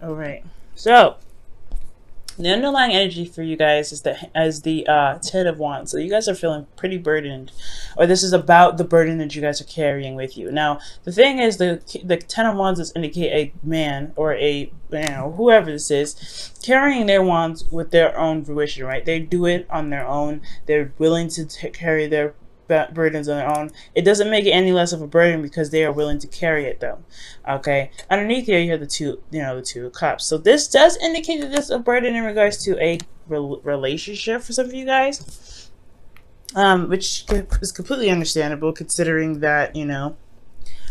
All right. So the underlying energy for you guys is the 10 of Wands. So you guys are feeling pretty burdened, or this is about the burden that you guys are carrying with you. Now the thing is, the 10 of Wands does indicate a man or a whoever this is carrying their wands with their own fruition. Right? They do it on their own. They're willing to carry their burdens on their own. It doesn't make it any less of a burden because they are willing to carry it though. Okay. Underneath here you have the 2 of Cups. So this does indicate that there's a burden in regards to a relationship for some of you guys. Which is completely understandable considering that,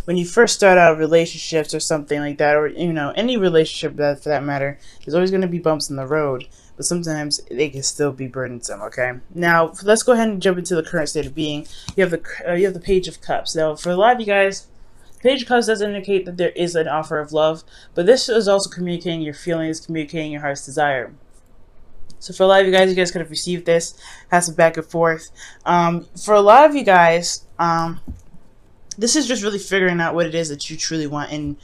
when you first start out relationships or something like that, or any relationship that for that matter, there's always going to be bumps in the road, but sometimes they can still be burdensome. Okay, now let's go ahead and jump into the current state of being. You have the Page of Cups. Now for a lot of you guys, Page of Cups does indicate that there is an offer of love, but this is also communicating your feelings, communicating your heart's desire. So for a lot of you guys could have received this, had some back and forth. For a lot of you guys, this is just really figuring out what it is that you truly want in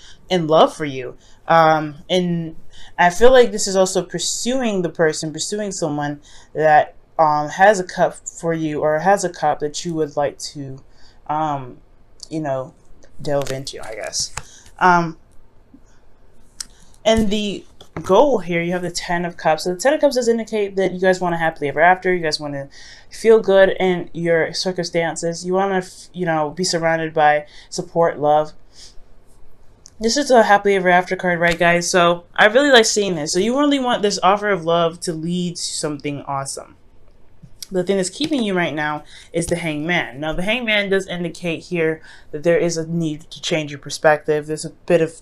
love for you. And I feel like this is also pursuing someone that has a cup for you, or has a cup that you would like to, delve into, I guess. And the goal here, you have the 10 of Cups. So the 10 of Cups does indicate that you guys want to happily ever after. You guys want to feel good in your circumstances. You want to, be surrounded by support, love. This is a happily ever after card, right, guys? So I really like seeing this. So you really want this offer of love to lead to something awesome. The thing that's keeping you right now is the Hangman. Now, the Hangman does indicate here that there is a need to change your perspective. There's a bit of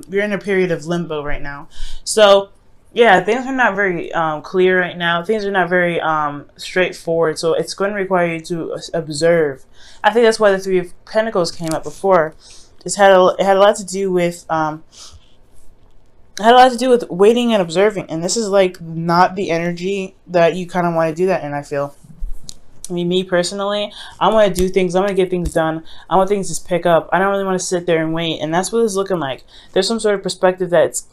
you're in a period of limbo right now. So yeah, things are not very clear right now. Things are not very straightforward. So it's going to require you to observe. I think that's why the 3 of Pentacles came up before. It had a lot to do with waiting and observing. And this is like not the energy that you kind of want to do that in, I feel. I mean, me personally, I want to do things. I want to get things done. I want things to pick up. I don't really want to sit there and wait. And that's what it's looking like. There's some sort of perspective that's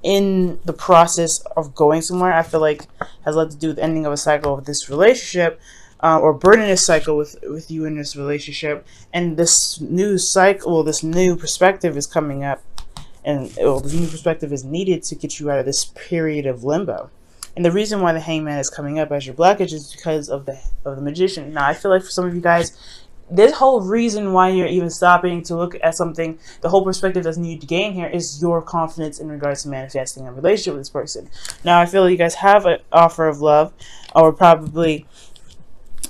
in the process of going somewhere. I feel like has a lot to do with the ending of a cycle of this relationship, or burning this cycle with you in this relationship. And this new cycle, this new perspective is coming up, and this new perspective is needed to get you out of this period of limbo. And the reason why the Hangman is coming up as your blockage is because of the Magician. Now, I feel like for some of you guys, this whole reason why you're even stopping to look at something, the whole perspective that's needed to gain here is your confidence in regards to manifesting a relationship with this person. Now, I feel like you guys have an offer of love, or probably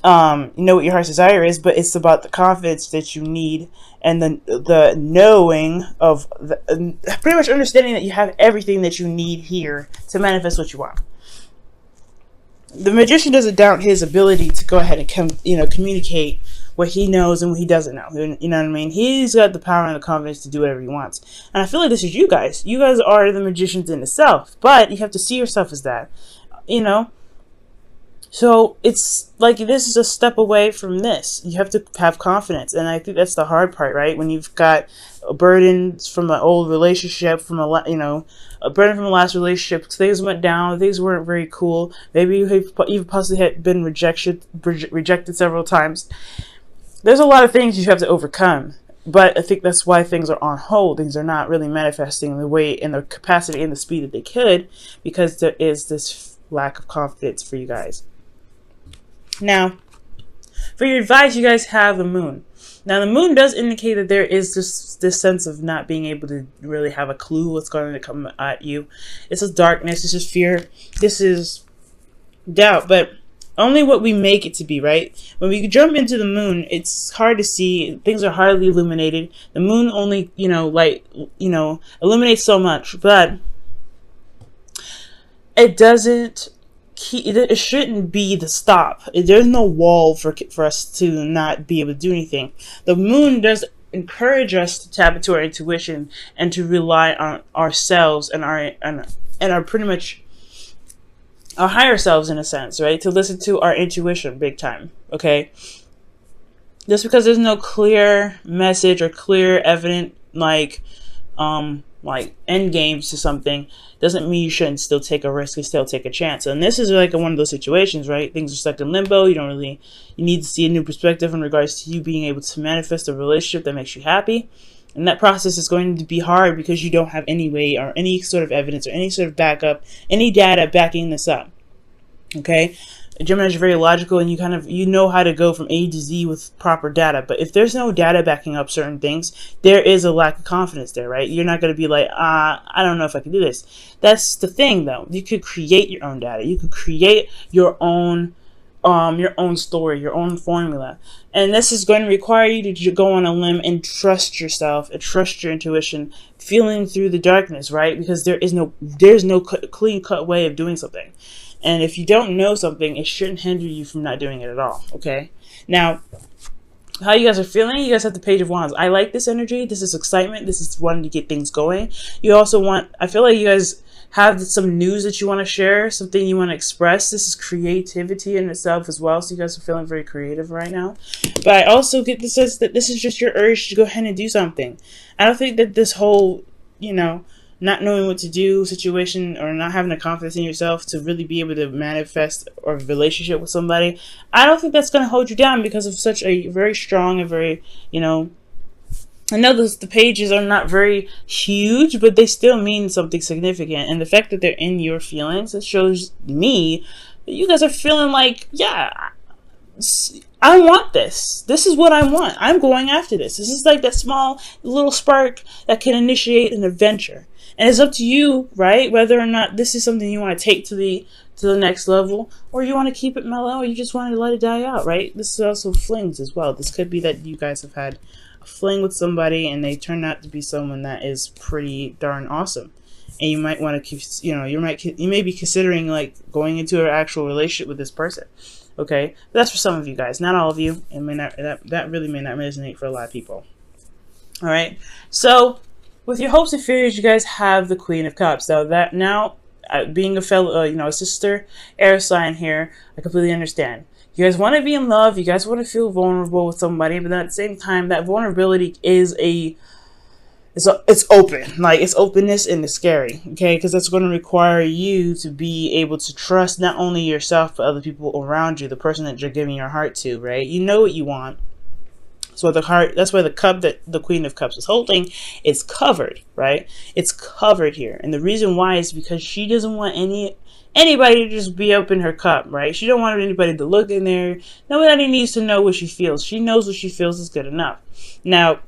you know what your heart's desire is, but it's about the confidence that you need, and the knowing of pretty much understanding that you have everything that you need here to manifest what you want. The Magician doesn't doubt his ability to go ahead and communicate what he knows and what he doesn't know. You know what I mean? He's got the power and the confidence to do whatever he wants. And I feel like this is you guys. You guys are the magicians in itself, but you have to see yourself as that. So it's like this is a step away from this. You have to have confidence, and I think that's the hard part, right? When you've got burdens from an old relationship, from a burden from a last relationship, things went down, things weren't very cool. Maybe you've possibly had been rejected several times. There's a lot of things you have to overcome, but I think that's why things are on hold. Things are not really manifesting in the way, in the capacity, and the speed that they could, because there is this lack of confidence for you guys. Now, for your advice, you guys have the Moon. Now, the Moon does indicate that there is this sense of not being able to really have a clue what's going to come at you. This is darkness. This is fear. This is doubt. But only what we make it to be, right? When we jump into the Moon, it's hard to see. Things are hardly illuminated. The Moon only, illuminates so much, but it doesn't. It shouldn't be the stop. There's no wall for us to not be able to do anything. The Moon does encourage us to tap into our intuition and to rely on ourselves and our pretty much our higher selves, in a sense, right? To listen to our intuition big time. Okay, just because there's no clear message or clear evident like end games to something, doesn't mean you shouldn't still take a risk and still take a chance. And this is like one of those situations, right? Things are stuck in limbo. You need to see a new perspective in regards to you being able to manifest a relationship that makes you happy. And that process is going to be hard because you don't have any way or any sort of evidence or any sort of backup, any data backing this up. Okay? Gemini are very logical, and you know how to go from A to Z with proper data. But if there's no data backing up certain things, there is a lack of confidence there, right? You're not going to be like, I don't know if I can do this. That's the thing, though. You could create your own data. You could create your own story, your own formula. And this is going to require you to go on a limb and trust yourself and trust your intuition, feeling through the darkness, right? Because there's no clean cut way of doing something. And if you don't know something, it shouldn't hinder you from not doing it at all, okay? Now, how you guys are feeling, you guys have the Page of Wands. I like this energy. This is excitement. This is wanting to get things going. You also I feel like you guys have some news that you want to share, something you want to express. This is creativity in itself as well. So you guys are feeling very creative right now. But I also get the sense that this is just your urge to go ahead and do something. I don't think that this whole, not knowing what to do situation, or not having the confidence in yourself to really be able to manifest a relationship with somebody, I don't think that's going to hold you down because of such a very strong and very, I know the pages are not very huge, but they still mean something significant. And the fact that they're in your feelings, it shows me that you guys are feeling like, yeah, I want this. This is what I want. I'm going after this. This is like that small little spark that can initiate an adventure. And it's up to you, right? Whether or not this is something you want to take to the next level, or you want to keep it mellow, or you just want to let it die out, right? This is also flings as well. This could be that you guys have had a fling with somebody and they turn out to be someone that is pretty darn awesome. And you might want to keep, you may be considering like going into an actual relationship with this person. Okay, but that's for some of you guys, not all of you. It may not, that really may not resonate for a lot of people. All right, so with your hopes and fears, you guys have the Queen of Cups. Now, being a fellow, a sister air sign here, I completely understand. You guys want to be in love. You guys want to feel vulnerable with somebody, but at the same time, that vulnerability is it's open. Like, it's openness and it's scary, okay? Because that's going to require you to be able to trust not only yourself, but other people around you, the person that you're giving your heart to, right? You know what you want. So that's why the cup that the Queen of Cups is holding is covered, right? It's covered here. And the reason why is because she doesn't want anybody to just be open her cup, right? She don't want anybody to look in there. Nobody needs to know what she feels. She knows what she feels is good enough. Now,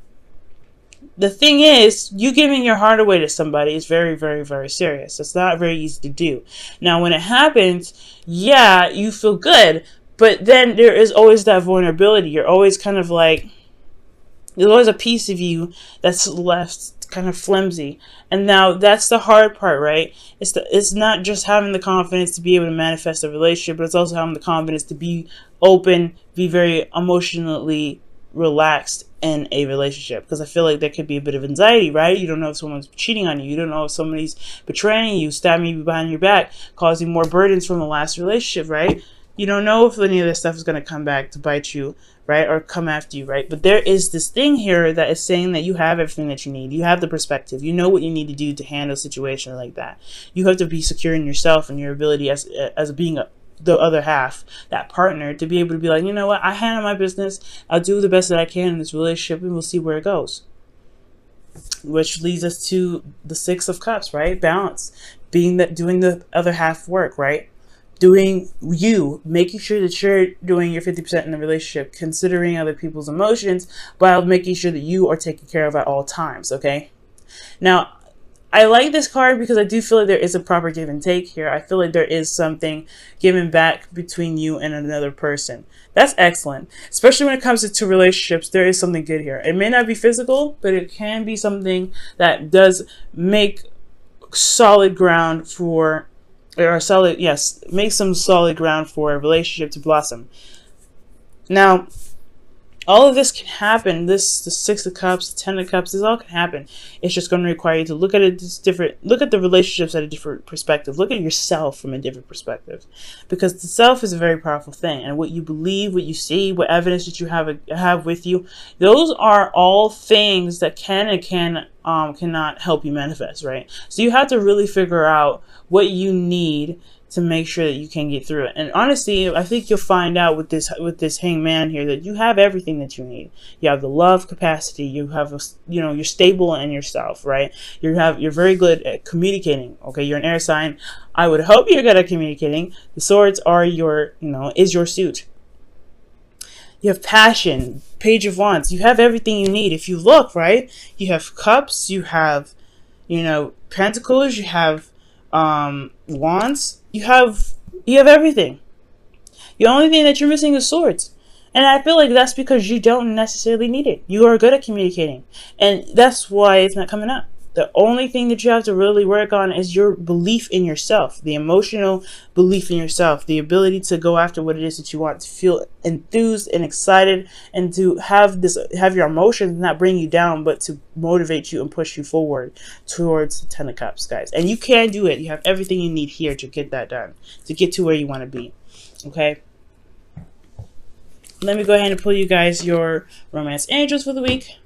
the thing is, you giving your heart away to somebody is very, very, very serious. It's not very easy to do. Now, when it happens, yeah, you feel good. But then there is always that vulnerability. You're always kind of like, there's always a piece of you that's left kind of flimsy. And now that's the hard part, right? It's not just having the confidence to be able to manifest a relationship, but it's also having the confidence to be open, be very emotionally relaxed in a relationship. Because I feel like there could be a bit of anxiety, right? You don't know if someone's cheating on you. You don't know if somebody's betraying you, stabbing you behind your back, causing more burdens from the last relationship, right? You don't know if any of this stuff is going to come back to bite you, right? Or come after you, right? But there is this thing here that is saying that you have everything that you need. You have the perspective. You know what you need to do to handle a situation like that. You have to be secure in yourself and your ability as being the other half, that partner, to be able to be like, you know what? I handle my business. I'll do the best that I can in this relationship, and we'll see where it goes. Which leads us to the Six of Cups, right? Balance. Doing the other half work, right? Doing you, making sure that you're doing your 50% in the relationship, considering other people's emotions, while making sure that you are taken care of at all times, okay? Now, I like this card because I do feel like there is a proper give and take here. I feel like there is something given back between you and another person. That's excellent. Especially when it comes to relationships, there is something good here. It may not be physical, but it can be something that does make solid ground for, make some solid ground for a relationship to blossom. Now, all of this can happen. The Six of Cups, the Ten of Cups, this all can happen. It's just going to require you to look at it look at the relationships at a different perspective. Look at yourself from a different perspective. Because the self is a very powerful thing. And what you believe, what you see, what evidence that you have with you, those are all things that can cannot help you manifest, right? So you have to really figure out what you need to make sure that you can get through it. And honestly, I think you'll find out with this hangman here that you have everything that you need. You have the love capacity. You have you're stable in yourself, right? You're very good at communicating. Okay, you're an air sign. I would hope you're good at communicating. The swords are is your suit. You have passion, page of wands. You have everything you need. If you look, right, you have cups, you have, pentacles, you have wands. You have everything. The only thing that you're missing is swords. And I feel like that's because you don't necessarily need it. You are good at communicating. And that's why it's not coming up. The only thing that you have to really work on is your belief in yourself, the emotional belief in yourself, the ability to go after what it is that you want, to feel enthused and excited, and to have your emotions not bring you down, but to motivate you and push you forward towards the 10 of Cups, guys. And you can do it. You have everything you need here to get that done, to get to where you want to be. Okay. Let me go ahead and pull you guys your romance angels for the week.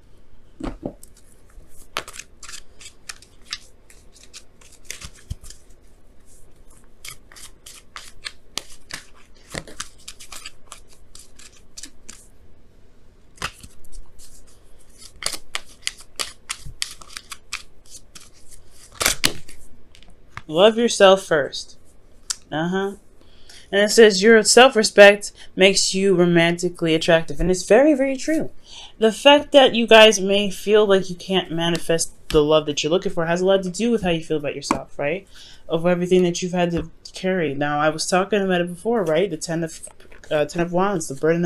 Love yourself first. And it says your self-respect makes you romantically attractive. And it's very, very true. The fact that you guys may feel like you can't manifest the love that you're looking for has a lot to do with how you feel about yourself, right? Of everything that you've had to carry. Now, I was talking about it before, right? The 10 of Wands, the burden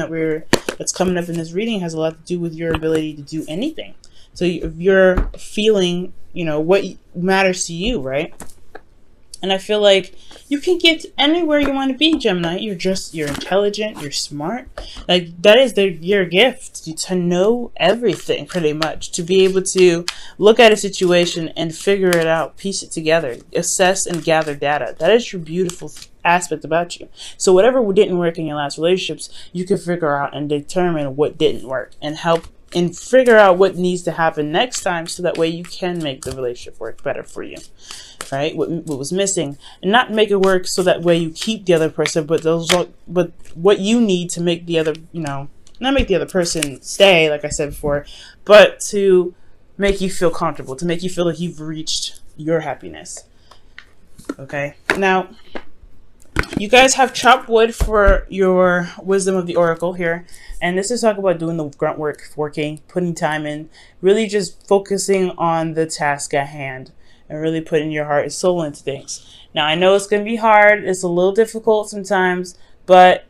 that's coming up in this reading has a lot to do with your ability to do anything. So if you're feeling, what matters to you, right? And I feel like you can get anywhere you want to be, Gemini. You're intelligent, you're smart. Like, that is your gift, to know everything, pretty much. To be able to look at a situation and figure it out, piece it together, assess and gather data. That is your beautiful aspect about you. So whatever didn't work in your last relationships, you can figure out and determine what didn't work and help and figure out what needs to happen next time, so that way you can make the relationship work better for you, right? What was missing, and not make it work so that way you keep the other person, but what you need to make the other, not make the other person stay, like I said before, but to make you feel comfortable, to make you feel like you've reached your happiness. Okay, now you guys have chopped wood for your wisdom of the oracle here. And this is talk about doing the grunt work, working, putting time in, really just focusing on the task at hand and really putting your heart and soul into things. Now, I know it's going to be hard. It's a little difficult sometimes, but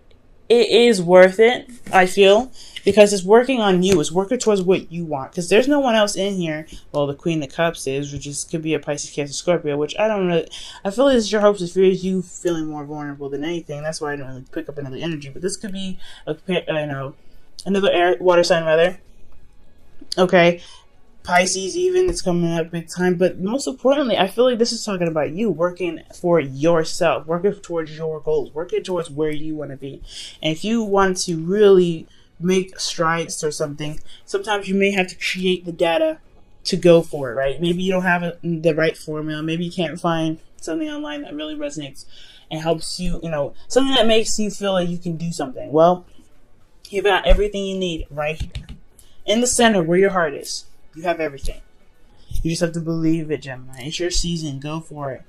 it is worth it, I feel, because it's working on you. It's working towards what you want, because there's no one else in here. Well, the Queen of Cups is, which could be a Pisces, Cancer, Scorpio, which I don't really, I feel like it's your hopes and fears, you feeling more vulnerable than anything. That's why I don't really pick up another energy, but this could be another water sign, rather. Okay, Pisces even, it's coming up big time. But most importantly, I feel like this is talking about you working for yourself, working towards your goals, working towards where you want to be. And if you want to really make strides or something, sometimes you may have to create the data to go for it, right? Maybe you don't have the right formula. Maybe you can't find something online that really resonates and helps you, something that makes you feel like you can do something. Well, you've got everything you need right here in the center where your heart is. You have everything. You just have to believe it, Gemini. It's your season. Go for it.